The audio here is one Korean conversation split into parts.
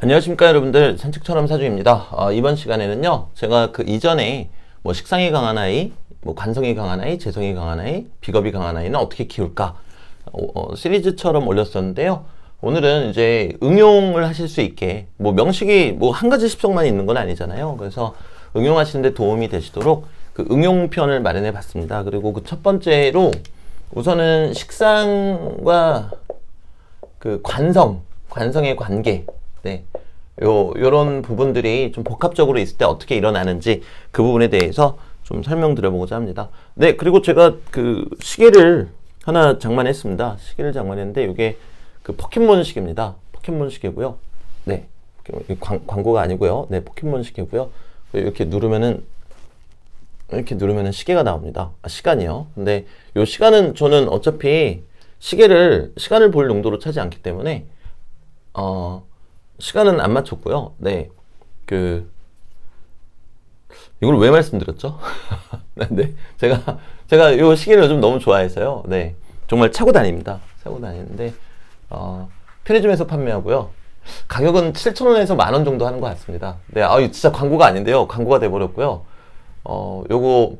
안녕하십니까 여러분들, 산책처럼 사주입니다. 이번 시간에는요 제가 그 이전에 뭐 식상이 강한 아이, 뭐 관성이 강한 아이, 재성이 강한 아이, 비겁이 강한 아이는 어떻게 키울까 시리즈처럼 올렸었는데요. 오늘은 이제 응용을 하실 수 있게, 뭐 명식이 뭐 한 가지 십성만 있는 건 아니잖아요. 그래서 응용하시는데 도움이 되시도록 그 응용편을 마련해 봤습니다. 그리고 그 첫 번째로 우선은 식상과 그 관성의 관계, 네, 요런 부분들이 좀 복합적으로 있을 때 어떻게 일어나는지 그 부분에 대해서 좀 설명드려보고자 합니다. 네, 그리고 제가 그 시계를 하나 장만했습니다. 시계를 장만했는데 이게 그 포켓몬 시계입니다. 포켓몬 시계고요. 네, 광고가 아니고요. 네, 포켓몬 시계고요. 이렇게 누르면은 시계가 나옵니다. 시간이요. 근데 요 시간은 저는 어차피 시간을 볼 용도로 차지 않기 때문에 시간은 안 맞췄고요. 네, 이걸 왜 말씀드렸죠? 네, 제가 이 시계를 요즘 너무 좋아해서요. 네, 정말 차고 다닙니다. 차고 다니는데 편의점에서 판매하고요. 가격은 7,000원에서 10,000원 정도 하는 것 같습니다. 네, 이거 진짜 광고가 아닌데요. 광고가 돼버렸고요. 요거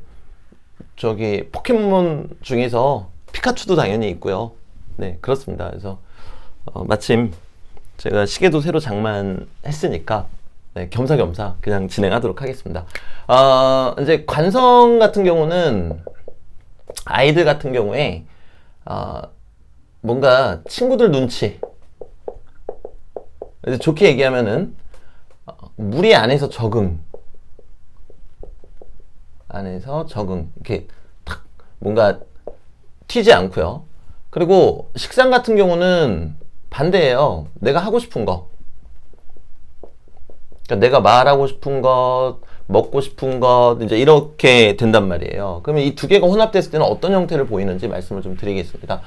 저기 포켓몬 중에서 피카츄도 당연히 있고요. 네, 그렇습니다. 그래서 마침 제가 시계도 새로 장만했으니까 네, 겸사겸사 그냥 진행하도록 하겠습니다. 이제 관성 같은 경우는 아이들 같은 경우에 뭔가 친구들 눈치, 좋게 얘기하면은 무리 안에서 적응, 이렇게 탁 뭔가 튀지 않고요. 그리고 식상 같은 경우는 반대예요. 내가 하고 싶은 거, 그러니까 내가 말하고 싶은 것, 먹고 싶은 것, 이제 이렇게 된단 말이에요. 그러면 이 두 개가 혼합됐을 때는 어떤 형태를 보이는지 말씀을 좀 드리겠습니다.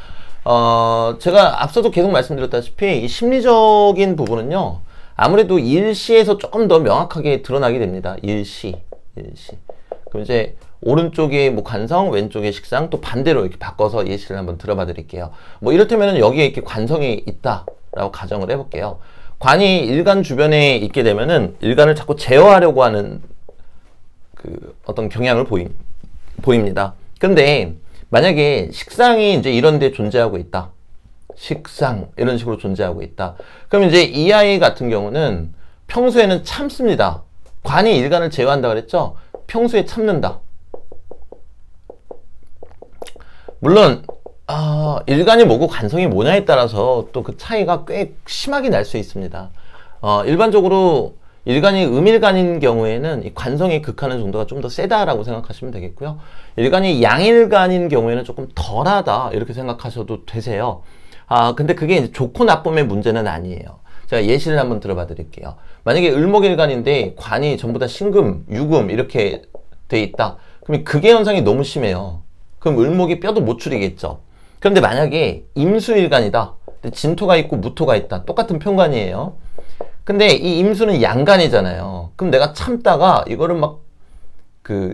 제가 앞서도 계속 말씀드렸다시피 이 심리적인 부분은요, 아무래도 일시에서 조금 더 명확하게 드러나게 됩니다. 일시. 그럼 이제 오른쪽에 뭐 관성, 왼쪽에 식상, 또 반대로 이렇게 바꿔서 예시를 한번 들어봐 드릴게요. 뭐 이를테면은 여기에 이렇게 관성이 있다라고 가정을 해볼게요. 관이 일간 주변에 있게 되면은 일간을 자꾸 제어하려고 하는 그 어떤 경향을 보입니다. 근데 만약에 식상이 이제 이런 데 존재하고 있다. 식상, 이런 식으로 존재하고 있다. 그럼 이제 이 아이 같은 경우는 평소에는 참습니다. 관이 일간을 제어한다 그랬죠? 평소에 참는다. 물론 일간이 뭐고 관성이 뭐냐에 따라서 또 그 차이가 꽤 심하게 날 수 있습니다. 일반적으로 일간이 음일간인 경우에는 이 관성이 극하는 정도가 좀 더 세다라고 생각하시면 되겠고요. 일간이 양일간인 경우에는 조금 덜하다 이렇게 생각하셔도 되세요. 근데 그게 이제 좋고 나쁨의 문제는 아니에요. 제가 예시를 한번 들어봐 드릴게요. 만약에 을목일간인데 관이 전부 다 신금, 유금 이렇게 돼 있다. 그럼 극의 현상이 너무 심해요. 그럼 을목이 뼈도 못 추리겠죠. 그런데 만약에 임수일간이다. 진토가 있고 무토가 있다. 똑같은 편관이에요. 근데 이 임수는 양간이잖아요. 그럼 내가 참다가 이거를 막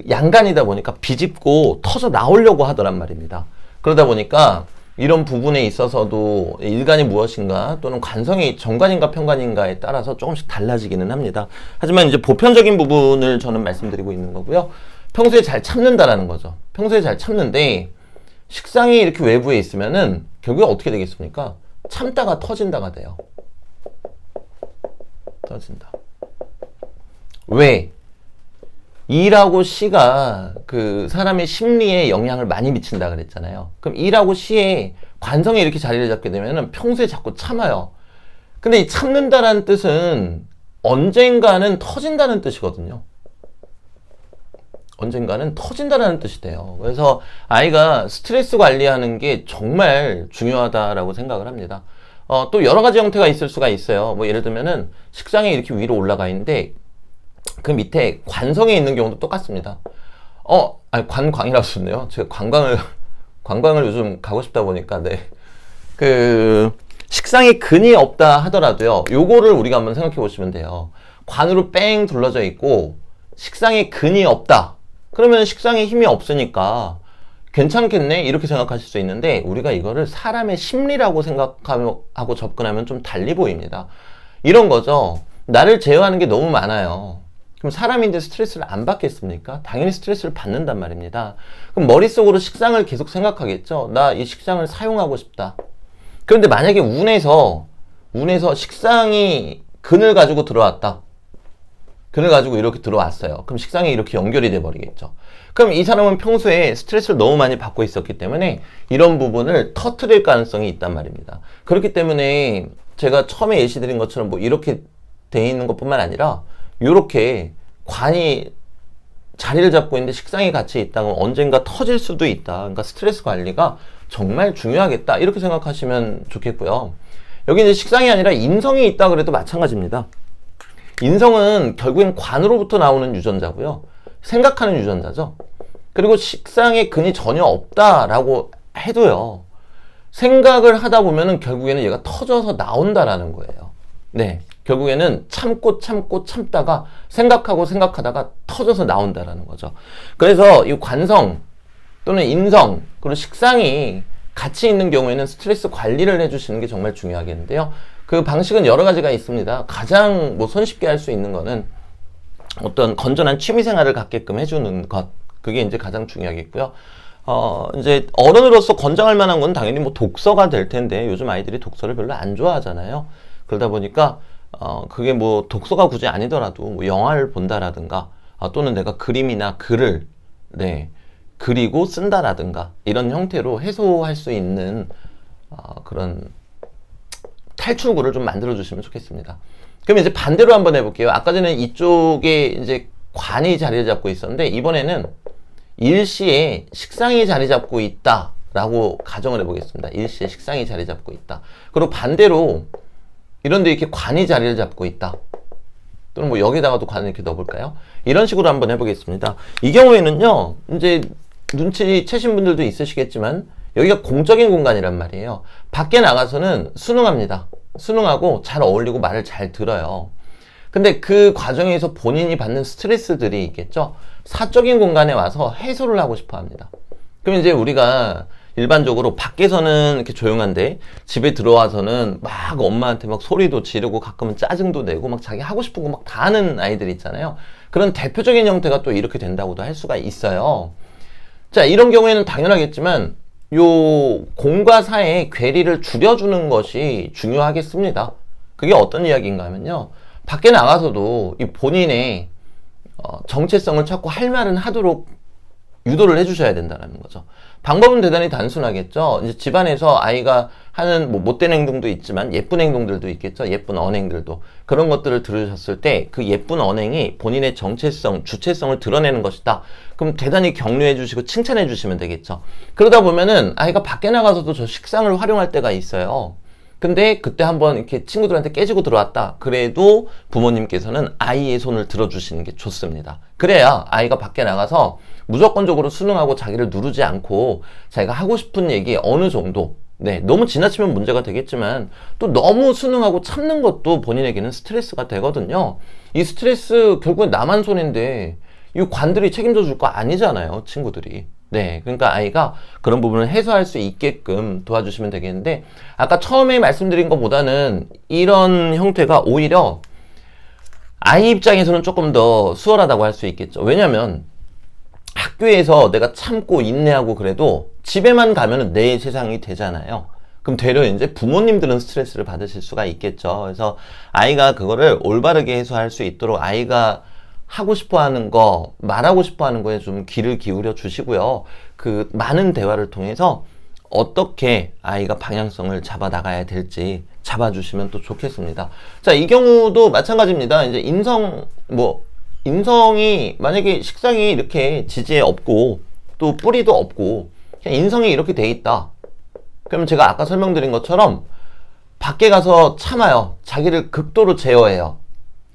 양간이다 보니까 비집고 터져 나오려고 하더란 말입니다. 그러다 보니까 이런 부분에 있어서도 일간이 무엇인가 또는 관성이 정관인가 편관인가에 따라서 조금씩 달라지기는 합니다. 하지만 이제 보편적인 부분을 저는 말씀드리고 있는 거고요. 평소에 잘 참는다라는 거죠. 평소에 잘 참는데 식상이 이렇게 외부에 있으면은 결국에 어떻게 되겠습니까? 참다가 터진다가 돼요. 터진다. 왜? 이라고 시가 그 사람의 심리에 영향을 많이 미친다 그랬잖아요. 그럼 이라고 시에 관성이 이렇게 자리를 잡게 되면은 평소에 자꾸 참아요. 근데 이 참는다라는 뜻은 언젠가는 터진다는 뜻이거든요. 언젠가는 터진다라는 뜻이 돼요. 그래서 아이가 스트레스 관리하는 게 정말 중요하다라고 생각을 합니다. 또 여러 가지 형태가 있을 수가 있어요. 뭐 예를 들면은 식상이 이렇게 위로 올라가 있는데 그 밑에 관성에 있는 경우도 똑같습니다. 관광이라고 썼네요. 제가 관광을 요즘 가고 싶다 보니까, 네. 식상에 근이 없다 하더라도요, 요거를 우리가 한번 생각해 보시면 돼요. 관으로 뺑 둘러져 있고, 식상에 근이 없다. 그러면 식상에 힘이 없으니까 괜찮겠네? 이렇게 생각하실 수 있는데, 우리가 이거를 사람의 심리라고 생각하고 접근하면 좀 달리 보입니다. 이런 거죠. 나를 제어하는 게 너무 많아요. 그럼 사람인데 스트레스를 안 받겠습니까? 당연히 스트레스를 받는단 말입니다. 그럼 머릿속으로 식상을 계속 생각하겠죠. 나 이 식상을 사용하고 싶다. 그런데 만약에 운에서 식상이 근을 가지고 들어왔다. 근을 가지고 이렇게 들어왔어요. 그럼 식상이 이렇게 연결이 돼 버리겠죠. 그럼 이 사람은 평소에 스트레스를 너무 많이 받고 있었기 때문에 이런 부분을 터트릴 가능성이 있단 말입니다. 그렇기 때문에 제가 처음에 예시드린 것처럼 뭐 이렇게 돼 있는 것뿐만 아니라 이렇게 관이 자리를 잡고 있는데 식상이 같이 있다면 언젠가 터질 수도 있다. 그러니까 스트레스 관리가 정말 중요하겠다. 이렇게 생각하시면 좋겠고요. 여기 이제 식상이 아니라 인성이 있다 그래도 마찬가지입니다. 인성은 결국엔 관으로부터 나오는 유전자고요. 생각하는 유전자죠. 그리고 식상에 근이 전혀 없다라고 해도요. 생각을 하다 보면은 결국에는 얘가 터져서 나온다라는 거예요. 네. 결국에는 참다가 생각하다가 터져서 나온다라는 거죠. 그래서 이 관성 또는 인성 그리고 식상이 같이 있는 경우에는 스트레스 관리를 해주시는 게 정말 중요하겠는데요. 그 방식은 여러 가지가 있습니다. 가장 뭐 손쉽게 할 수 있는 거는 어떤 건전한 취미 생활을 갖게끔 해주는 것. 그게 이제 가장 중요하겠고요. 이제 어른으로서 권장할 만한 건 당연히 뭐 독서가 될 텐데 요즘 아이들이 독서를 별로 안 좋아하잖아요. 그러다 보니까 그게 뭐 독서가 굳이 아니더라도 뭐 영화를 본다라든가 또는 내가 그림이나 글을 그리고 쓴다라든가 이런 형태로 해소할 수 있는 그런 탈출구를 좀 만들어 주시면 좋겠습니다. 그럼 이제 반대로 한번 해볼게요. 아까 전에 이쪽에 이제 관이 자리를 잡고 있었는데 이번에는 일시에 식상이 자리 잡고 있다라고 가정을 해보겠습니다. 일시에 식상이 자리 잡고 있다. 그리고 반대로 이런데 이렇게 관이 자리를 잡고 있다. 또는 뭐 여기다가도 관을 이렇게 넣어볼까요? 이런 식으로 한번 해보겠습니다. 이 경우에는요, 이제 눈치채신 분들도 있으시겠지만 여기가 공적인 공간이란 말이에요. 밖에 나가서는 순응합니다. 순응하고 잘 어울리고 말을 잘 들어요. 근데 그 과정에서 본인이 받는 스트레스들이 있겠죠. 사적인 공간에 와서 해소를 하고 싶어 합니다. 그럼 이제 우리가 일반적으로 밖에서는 이렇게 조용한데 집에 들어와서는 막 엄마한테 막 소리도 지르고 가끔은 짜증도 내고 막 자기 하고 싶은 거 막 다 하는 아이들 있잖아요. 그런 대표적인 형태가 또 이렇게 된다고도 할 수가 있어요. 자, 이런 경우에는 당연하겠지만 요 공과 사의 괴리를 줄여주는 것이 중요하겠습니다. 그게 어떤 이야기인가 하면요. 밖에 나가서도 이 본인의 정체성을 찾고 할 말은 하도록 유도를 해주셔야 된다는 거죠. 방법은 대단히 단순하겠죠. 이제 집안에서 아이가 하는 뭐 못된 행동도 있지만 예쁜 행동들도 있겠죠. 예쁜 언행들도. 그런 것들을 들으셨을 때 그 예쁜 언행이 본인의 정체성, 주체성을 드러내는 것이다. 그럼 대단히 격려해 주시고 칭찬해 주시면 되겠죠. 그러다 보면은 아이가 밖에 나가서도 저 식상을 활용할 때가 있어요. 근데 그때 한번 이렇게 친구들한테 깨지고 들어왔다. 그래도 부모님께서는 아이의 손을 들어주시는 게 좋습니다. 그래야 아이가 밖에 나가서 무조건적으로 순응하고 자기를 누르지 않고 자기가 하고 싶은 얘기 어느 정도 너무 지나치면 문제가 되겠지만 또 너무 순응하고 참는 것도 본인에게는 스트레스가 되거든요. 이 스트레스 결국엔 나만 손인데 이 관들이 책임져 줄 거 아니잖아요, 친구들이. 그러니까 아이가 그런 부분을 해소할 수 있게끔 도와주시면 되겠는데 아까 처음에 말씀드린 것보다는 이런 형태가 오히려 아이 입장에서는 조금 더 수월하다고 할 수 있겠죠. 왜냐면 학교에서 내가 참고 인내하고 그래도 집에만 가면은 내 세상이 되잖아요. 그럼 되려 이제 부모님들은 스트레스를 받으실 수가 있겠죠. 그래서 아이가 그거를 올바르게 해소할 수 있도록 아이가 하고 싶어 하는 거, 말하고 싶어 하는 거에 좀 귀를 기울여 주시고요. 그 많은 대화를 통해서 어떻게 아이가 방향성을 잡아 나가야 될지 잡아주시면 또 좋겠습니다. 자, 이 경우도 마찬가지입니다. 이제 인성이 만약에 식상이 이렇게 지지에 없고 또 뿌리도 없고 그냥 인성이 이렇게 돼 있다. 그러면 제가 아까 설명드린 것처럼 밖에 가서 참아요. 자기를 극도로 제어해요.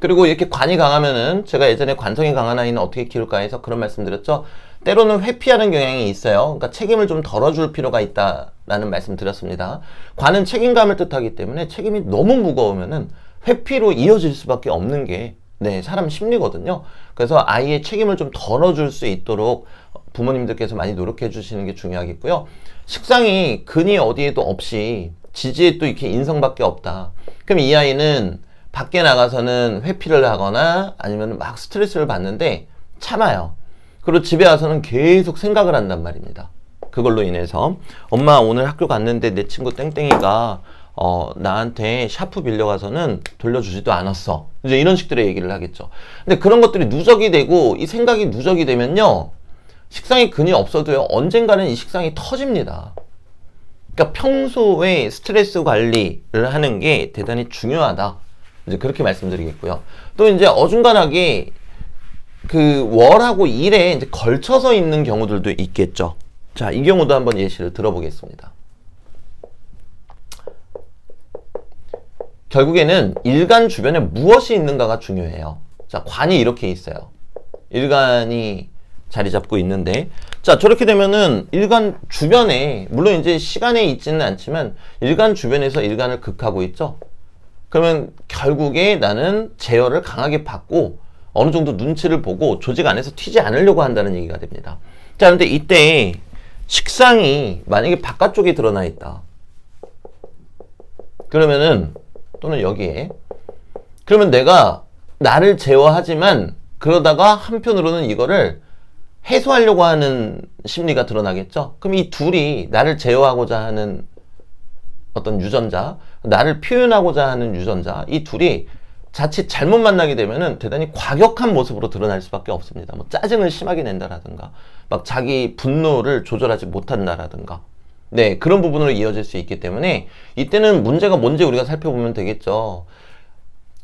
그리고 이렇게 관이 강하면은 제가 예전에 관성이 강한 아이는 어떻게 키울까 해서 그런 말씀 드렸죠. 때로는 회피하는 경향이 있어요. 그러니까 책임을 좀 덜어줄 필요가 있다라는 말씀 드렸습니다. 관은 책임감을 뜻하기 때문에 책임이 너무 무거우면은 회피로 이어질 수밖에 없는 게 사람 심리거든요. 그래서 아이의 책임을 좀 덜어줄 수 있도록 부모님들께서 많이 노력해 주시는 게 중요하겠고요. 식상이 근이 어디에도 없이 지지에 또 이렇게 인성밖에 없다. 그럼 이 아이는 밖에 나가서는 회피를 하거나 아니면 막 스트레스를 받는데 참아요. 그리고 집에 와서는 계속 생각을 한단 말입니다. 그걸로 인해서 엄마 오늘 학교 갔는데 내 친구 땡땡이가 나한테 샤프 빌려가서는 돌려주지도 않았어. 이제 이런 식들의 얘기를 하겠죠. 근데 그런 것들이 누적이 되고 이 생각이 누적이 되면요. 식상이 근이 없어도요. 언젠가는 이 식상이 터집니다. 그러니까 평소에 스트레스 관리를 하는 게 대단히 중요하다. 이제 그렇게 말씀드리겠고요. 또 이제 어중간하게 그 월하고 일에 이제 걸쳐서 있는 경우들도 있겠죠. 자, 이 경우도 한번 예시를 들어보겠습니다. 결국에는 일간 주변에 무엇이 있는가가 중요해요. 자, 관이 이렇게 있어요. 일간이 자리 잡고 있는데, 자, 저렇게 되면은 일간 주변에, 물론 이제 시간에 있지는 않지만, 일간 주변에서 일간을 극하고 있죠. 그러면 결국에 나는 제어를 강하게 받고, 어느 정도 눈치를 보고 조직 안에서 튀지 않으려고 한다는 얘기가 됩니다. 자, 근데 이때 식상이 만약에 바깥쪽에 드러나 있다. 그러면은, 또는 여기에. 그러면 내가 나를 제어하지만, 그러다가 한편으로는 이거를 해소하려고 하는 심리가 드러나겠죠? 그럼 이 둘이 나를 제어하고자 하는 어떤 유전자, 나를 표현하고자 하는 유전자, 이 둘이 자칫 잘못 만나게 되면은 대단히 과격한 모습으로 드러날 수밖에 없습니다. 뭐 짜증을 심하게 낸다라든가, 막 자기 분노를 조절하지 못한다라든가, 네, 그런 부분으로 이어질 수 있기 때문에 이때는 문제가 뭔지 우리가 살펴보면 되겠죠.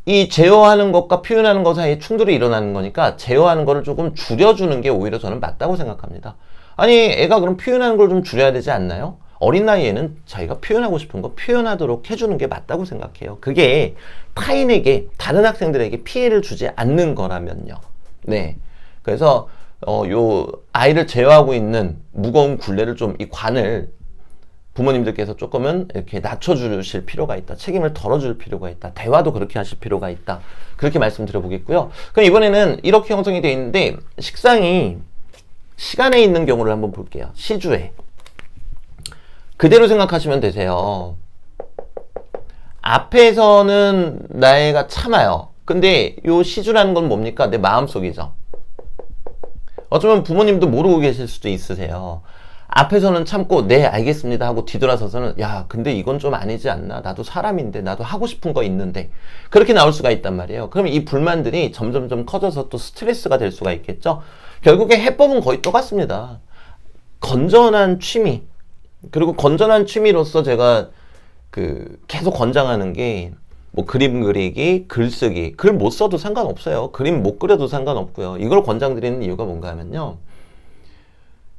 이 제어하는 것과 표현하는 것 사이에 충돌이 일어나는 거니까 제어하는 거를 조금 줄여주는 게 오히려 저는 맞다고 생각합니다. 아니, 애가 그럼 표현하는 걸 좀 줄여야 되지 않나요? 어린 나이에는 자기가 표현하고 싶은 거 표현하도록 해주는 게 맞다고 생각해요. 그게 타인에게, 다른 학생들에게 피해를 주지 않는 거라면요. 네. 그래서 요 아이를 제어하고 있는 무거운 굴레를 좀, 이 관을 부모님들께서 조금은 이렇게 낮춰주실 필요가 있다. 책임을 덜어줄 필요가 있다. 대화도 그렇게 하실 필요가 있다. 그렇게 말씀드려 보겠고요. 그럼 이번에는 이렇게 형성이 되어 있는데 식상이 시간에 있는 경우를 한번 볼게요. 시주에. 그대로 생각하시면 되세요. 앞에서는 나이가 참아요. 근데 요 시주라는 건 뭡니까? 내 마음속이죠. 어쩌면 부모님도 모르고 계실 수도 있으세요. 앞에서는 참고 네 알겠습니다 하고 뒤돌아서서는 야 근데 이건 좀 아니지 않나, 나도 사람인데, 나도 하고 싶은 거 있는데, 그렇게 나올 수가 있단 말이에요. 그럼 이 불만들이 점점점 커져서 또 스트레스가 될 수가 있겠죠. 결국에 해법은 거의 똑같습니다. 건전한 취미, 그리고 건전한 취미로서 제가 계속 권장하는 게 뭐 그림 그리기, 글쓰기. 글 못 써도 상관없어요. 그림 못 그려도 상관없고요. 이걸 권장드리는 이유가 뭔가 하면요,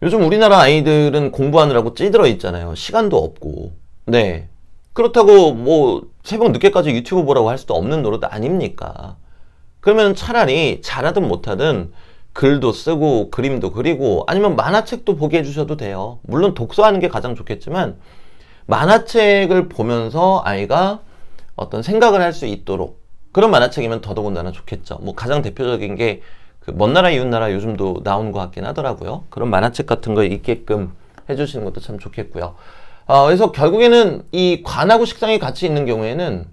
요즘 우리나라 아이들은 공부하느라고 찌들어 있잖아요. 시간도 없고. 네. 그렇다고 뭐 새벽 늦게까지 유튜브 보라고 할 수도 없는 노릇 아닙니까? 그러면 차라리 잘하든 못하든 글도 쓰고 그림도 그리고 아니면 만화책도 보게 해주셔도 돼요. 물론 독서하는 게 가장 좋겠지만 만화책을 보면서 아이가 어떤 생각을 할 수 있도록, 그런 만화책이면 더더군다나 좋겠죠. 뭐 가장 대표적인 게 먼 나라 이웃 나라 요즘도 나오는 것 같긴 하더라고요. 그런 만화책 같은 거 읽게끔 해주시는 것도 참 좋겠고요. 그래서 결국에는 이 관하고 식상이 같이 있는 경우에는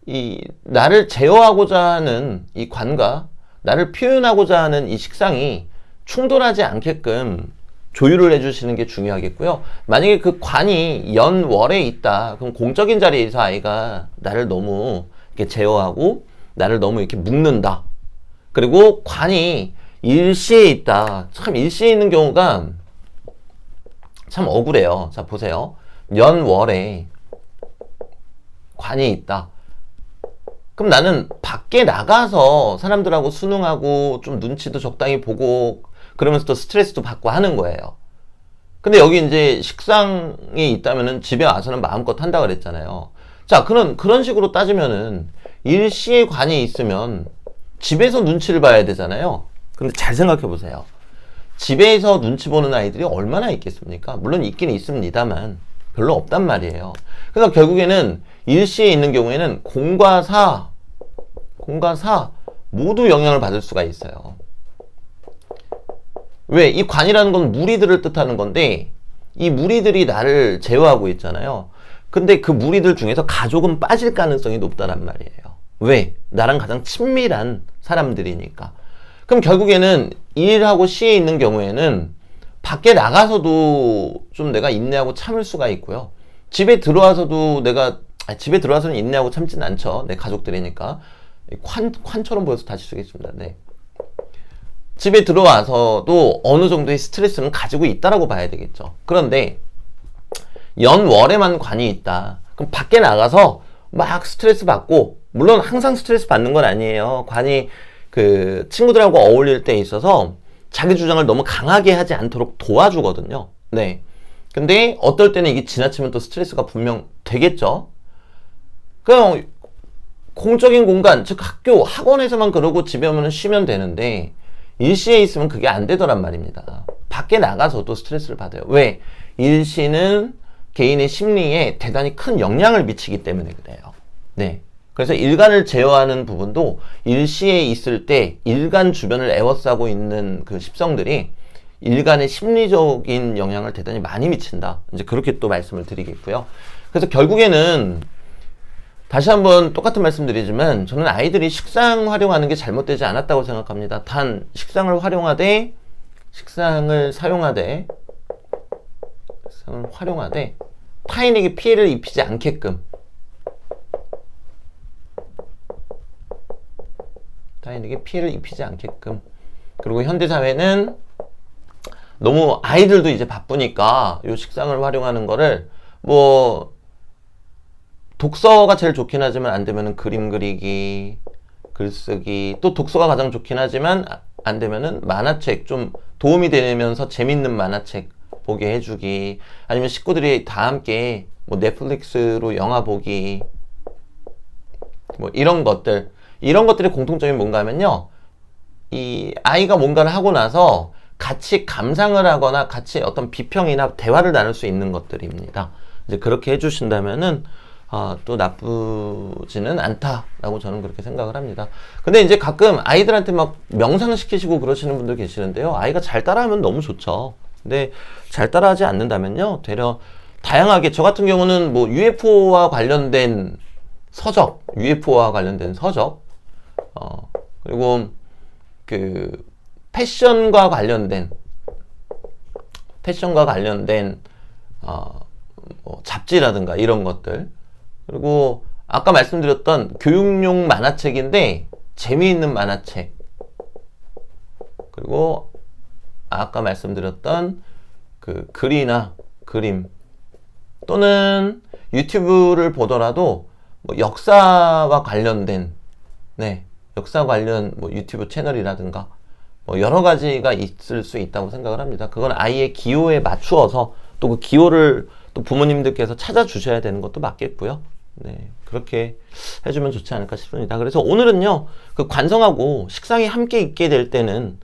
이 나를 제어하고자 하는 이 관과 나를 표현하고자 하는 이 식상이 충돌하지 않게끔 조율을 해주시는 게 중요하겠고요. 만약에 그 관이 연월에 있다, 그럼 공적인 자리에서 아이가 나를 너무 이렇게 제어하고 나를 너무 이렇게 묶는다. 그리고 관이 일시에 있다. 참 일시에 있는 경우가 참 억울해요. 자, 보세요. 연월에 관이 있다. 그럼 나는 밖에 나가서 사람들하고 수능하고 좀 눈치도 적당히 보고 그러면서 또 스트레스도 받고 하는 거예요. 근데 여기 이제 식상이 있다면은 집에 와서는 마음껏 한다 그랬잖아요. 자, 그런 식으로 따지면은 일시에 관이 있으면 집에서 눈치를 봐야 되잖아요. 근데 잘 생각해 보세요. 집에서 눈치 보는 아이들이 얼마나 있겠습니까? 물론 있긴 있습니다만 별로 없단 말이에요. 그러니까 결국에는 일시에 있는 경우에는 공과 사 모두 영향을 받을 수가 있어요. 왜? 이 관이라는 건 무리들을 뜻하는 건데 이 무리들이 나를 제어하고 있잖아요. 근데 그 무리들 중에서 가족은 빠질 가능성이 높다란 말이에요. 왜? 나랑 가장 친밀한 사람들이니까. 그럼 결국에는 E하고 C에 있는 경우에는 밖에 나가서도 좀 내가 인내하고 참을 수가 있고요. 집에 들어와서도 집에 들어와서는 인내하고 참지는 않죠. 내 가족들이니까. 관처럼 보여서 다시 쓰겠습니다. 네. 집에 들어와서도 어느 정도의 스트레스는 가지고 있다라고 봐야 되겠죠. 그런데 연월에만 관이 있다. 그럼 밖에 나가서 막 스트레스 받고, 물론 항상 스트레스 받는 건 아니에요. 관이 그 친구들하고 어울릴 때 있어서 자기 주장을 너무 강하게 하지 않도록 도와주거든요. 네. 근데 어떨 때는 이게 지나치면 또 스트레스가 분명 되겠죠. 그냥 공적인 공간, 즉 학교, 학원에서만 그러고 집에 오면 쉬면 되는데 일시에 있으면 그게 안 되더란 말입니다. 밖에 나가서도 스트레스를 받아요. 왜? 일시는 개인의 심리에 대단히 큰 영향을 미치기 때문에 그래요. 네. 그래서 일간을 제어하는 부분도 일시에 있을 때 일간 주변을 에워싸고 있는 그 십성들이 일간의 심리적인 영향을 대단히 많이 미친다. 이제 그렇게 또 말씀을 드리겠고요. 그래서 결국에는 다시 한번 똑같은 말씀 드리지만 저는 아이들이 식상 활용하는 게 잘못되지 않았다고 생각합니다. 단 식상을 사용하되 타인에게 피해를 입히지 않게끔 그리고 현대사회는 너무 아이들도 이제 바쁘니까 요 식상을 활용하는 거를 뭐 독서가 제일 좋긴 하지만 안 되면은 그림 그리기, 글쓰기, 또 독서가 가장 좋긴 하지만 안 되면은 만화책, 좀 도움이 되면서 재밌는 만화책 보게 해주기, 아니면 식구들이 다 함께 뭐 넷플릭스로 영화 보기, 뭐 이런 것들의 공통점이 뭔가 하면요, 이 아이가 뭔가를 하고 나서 같이 감상을 하거나 같이 어떤 비평이나 대화를 나눌 수 있는 것들입니다. 이제 그렇게 해주신다면은 또 나쁘지는 않다라고 저는 그렇게 생각을 합니다. 근데 이제 가끔 아이들한테 막 명상시키시고 그러시는 분들 계시는데요. 아이가 잘 따라하면 너무 좋죠. 근데 잘 따라하지 않는다면요, 되려 다양하게, 저 같은 경우는 뭐 UFO와 관련된 서적, 그리고 그 패션과 관련된 뭐 잡지라든가 이런 것들, 그리고 아까 말씀드렸던 교육용 만화책인데 재미있는 만화책, 그리고 아까 말씀드렸던 그 글이나 그림, 또는 유튜브를 보더라도 뭐 역사와 관련된 역사 관련 뭐 유튜브 채널이라든가 뭐 여러 가지가 있을 수 있다고 생각을 합니다. 그건 아이의 기호에 맞추어서 또 그 기호를 또 부모님들께서 찾아주셔야 되는 것도 맞겠고요. 네, 그렇게 해주면 좋지 않을까 싶습니다. 그래서 오늘은요, 그 관성하고 식상이 함께 있게 될 때는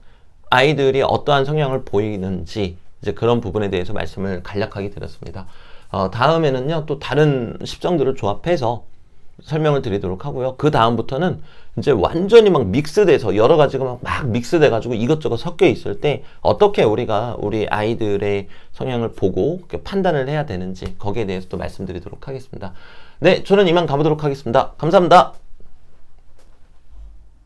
아이들이 어떠한 성향을 보이는지 이제 그런 부분에 대해서 말씀을 간략하게 드렸습니다. 다음에는요, 또 다른 십성들을 조합해서 설명을 드리도록 하고요. 그 다음부터는 이제 완전히 막 믹스돼서 여러 가지가 막 믹스돼가지고 이것저것 섞여 있을 때 어떻게 우리가 우리 아이들의 성향을 보고 판단을 해야 되는지 거기에 대해서 또 말씀드리도록 하겠습니다. 네, 저는 이만 가보도록 하겠습니다. 감사합니다.